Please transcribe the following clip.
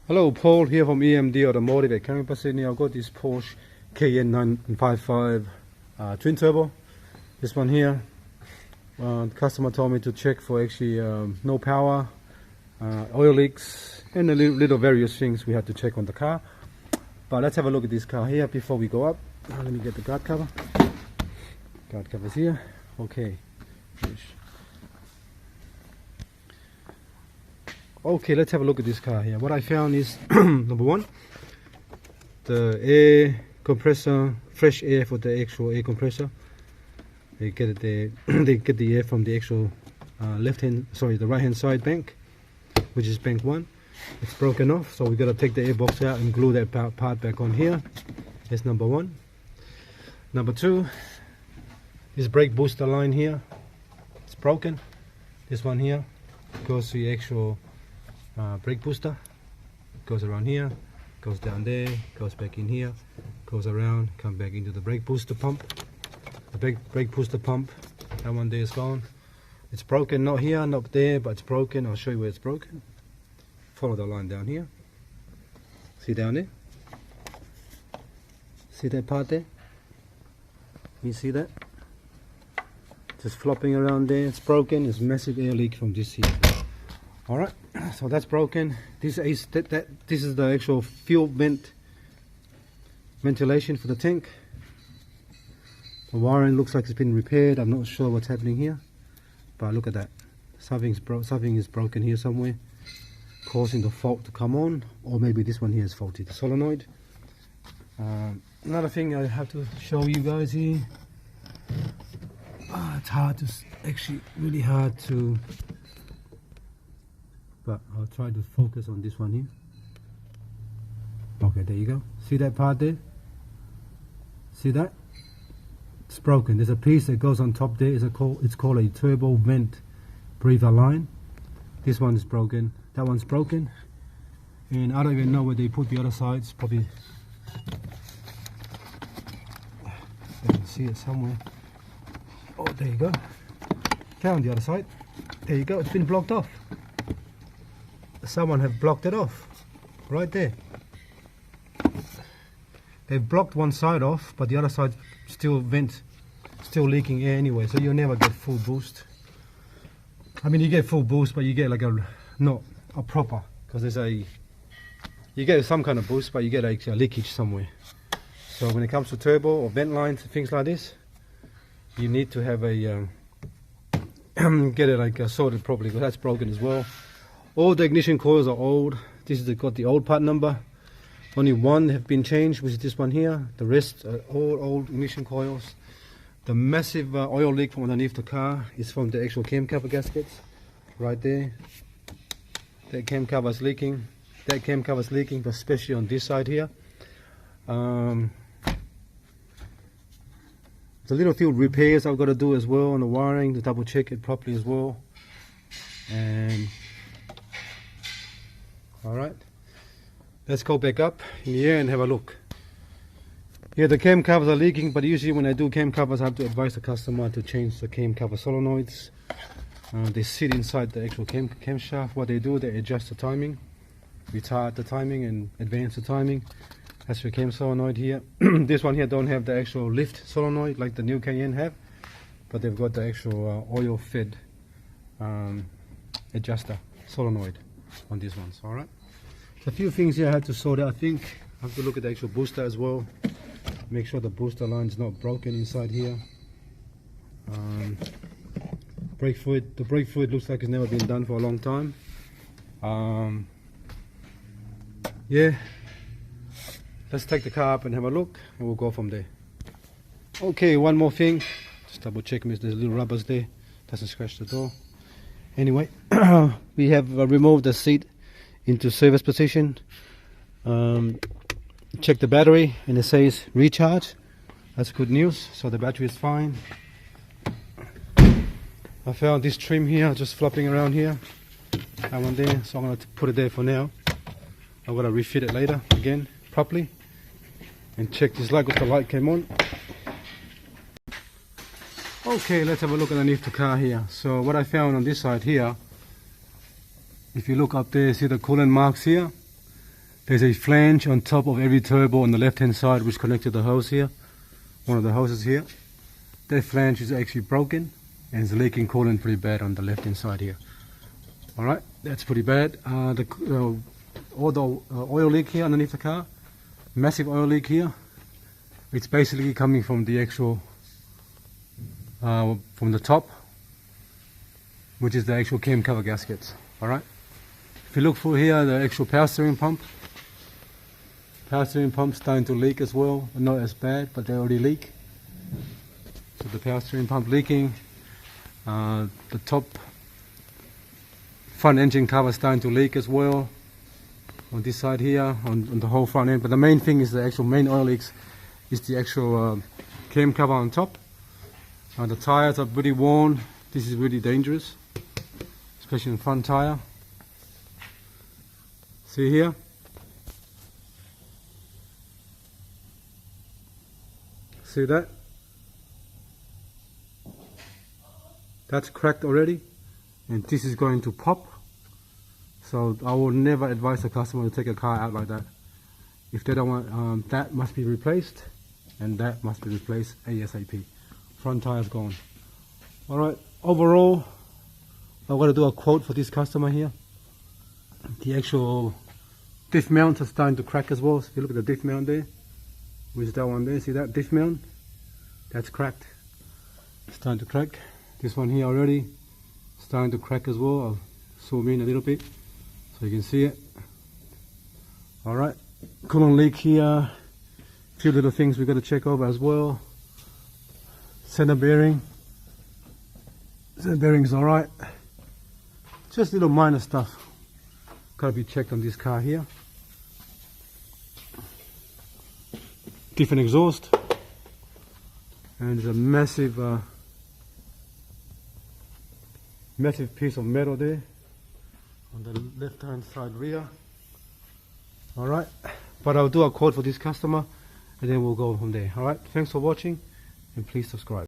Hello, Paul here from EMD Automotive at Cayenne, Sydney. I've got this Porsche Cayenne 955 twin turbo. This one here. The customer told me to check for actually no power, oil leaks, and a little various things we had to check on the car. But let's have a look at this car here before we go up. Let me get the guard cover. Guard cover's here. Okay. Okay, let's have a look at this car here. What I found is number one, the air compressor, fresh air for the actual air compressor. They get it there. They get the air from the actual the right hand side bank, which is bank 1. It's broken off, so we got to take the air box out and glue that part back on here. That's number 1. Number 2, this brake booster line here, it's broken. This one here goes to the actual brake booster, goes around here, goes down there, goes back in here, goes around, come back into the brake booster pump. The brake booster pump, that one there is gone. It's broken, not here, not there, but it's broken. I'll show you where it's broken. Follow the line down here. See down there? See that part there? You see that? Just flopping around there. It's broken. There's massive air leak from this here. Alright, so that's broken. This is the actual fuel ventilation for the tank. The wiring looks like it's been repaired. I'm not sure what's happening here, but look at that. Something is broken here somewhere, causing the fault to come on, or maybe this one here is faulty, the solenoid. Another thing I have to show you guys here. It's hard to, actually really hard to, but I'll try to focus on this one here. Okay, there you go. See that part there? See that? It's broken. There's a piece that goes on top there. It's called a turbo vent breather line. This one is broken. That one's broken. And I don't even know where they put the other sides. Probably you can see it somewhere. Oh, there you go. Found the other side. There you go. It's been blocked off. Someone have blocked it off right there. They've blocked one side off, but the other side still leaking air anyway, so you'll never get full boost. I mean, you get full boost, but you get like not a proper, because you get some kind of boost, but you get like a leakage somewhere. So when it comes to turbo or vent lines and things like this, you need to have a get it like sorted properly, because that's broken as well. All the ignition coils are old. This is got the old part number. Only one have been changed, which is this one here. The rest are all old ignition coils. The massive oil leak from underneath the car is from the actual cam cover gaskets, right there. That cam cover is leaking. That cam cover is leaking, especially on this side here. There's a little few repairs I've got to do as well on the wiring to double check it properly as well. And alright, let's go back up in the air and have a look. Yeah, the cam covers are leaking, but usually when I do cam covers I have to advise the customer to change the cam cover solenoids. They sit inside the actual camshaft. What they do, they adjust the timing, retard the timing and advance the timing. That's your cam solenoid here. This one here don't have the actual lift solenoid like the new Cayenne have, but they've got the actual oil fed adjuster solenoid on these ones. Alright, a few things here I had to sort out. I think I have to look at the actual booster as well, make sure the booster line is not broken inside here. Brake fluid, the brake fluid looks like it's never been done for a long time. Yeah, let's take the car up and have a look and we'll go from there. Okay, one more thing, just double check there's little rubbers there, doesn't scratch the door. Anyway, we have removed the seat into service position. Check the battery and it says recharge. That's good news, so the battery is fine. I found this trim here just flopping around here. That one there, so I'm going to put it there for now. I'm going to refit it later again properly and check this light, because the light came on. Okay, let's have a look underneath the car here. So what I found on this side here, if you look up there, see the coolant marks here. There's a flange on top of every turbo on the left hand side which connected the hose here, one of the hoses here. That flange is actually broken and it's leaking coolant pretty bad on the left hand side here. Alright, that's pretty bad. All the oil leak here underneath the car, massive oil leak here. It's basically coming from the actual, from the top, which is the actual cam cover gaskets. Alright, if you look through here, the actual power steering pump starting to leak as well. Not as bad, but they already leak. So the power steering pump leaking, the top front engine cover starting to leak as well on this side here, on the whole front end. But the main thing is the actual main oil leaks is the actual cam cover on top. The tires are pretty worn. This is really dangerous, especially in the front tire. See here? See that? That's cracked already, and this is going to pop. So I will never advise a customer to take a car out like that. If they don't want, that must be replaced, and that must be replaced ASAP. Front tire is gone. Alright, overall, I'm going to do a quote for this customer here. The actual diff mounts are starting to crack as well. So if you look at the diff mount there, which is that one there, see that diff mount? That's cracked. It's starting to crack. This one here already starting to crack as well. I'll zoom in a little bit so you can see it. Alright, coolant leak here. A few little things we got to check over as well. Center bearing. Center bearing is alright. Just little minor stuff got to be checked on this car here. Different exhaust, and there's a massive piece of metal there on the left hand side rear. Alright, but I'll do a quote for this customer and then we'll go from there. Alright, thanks for watching and please subscribe.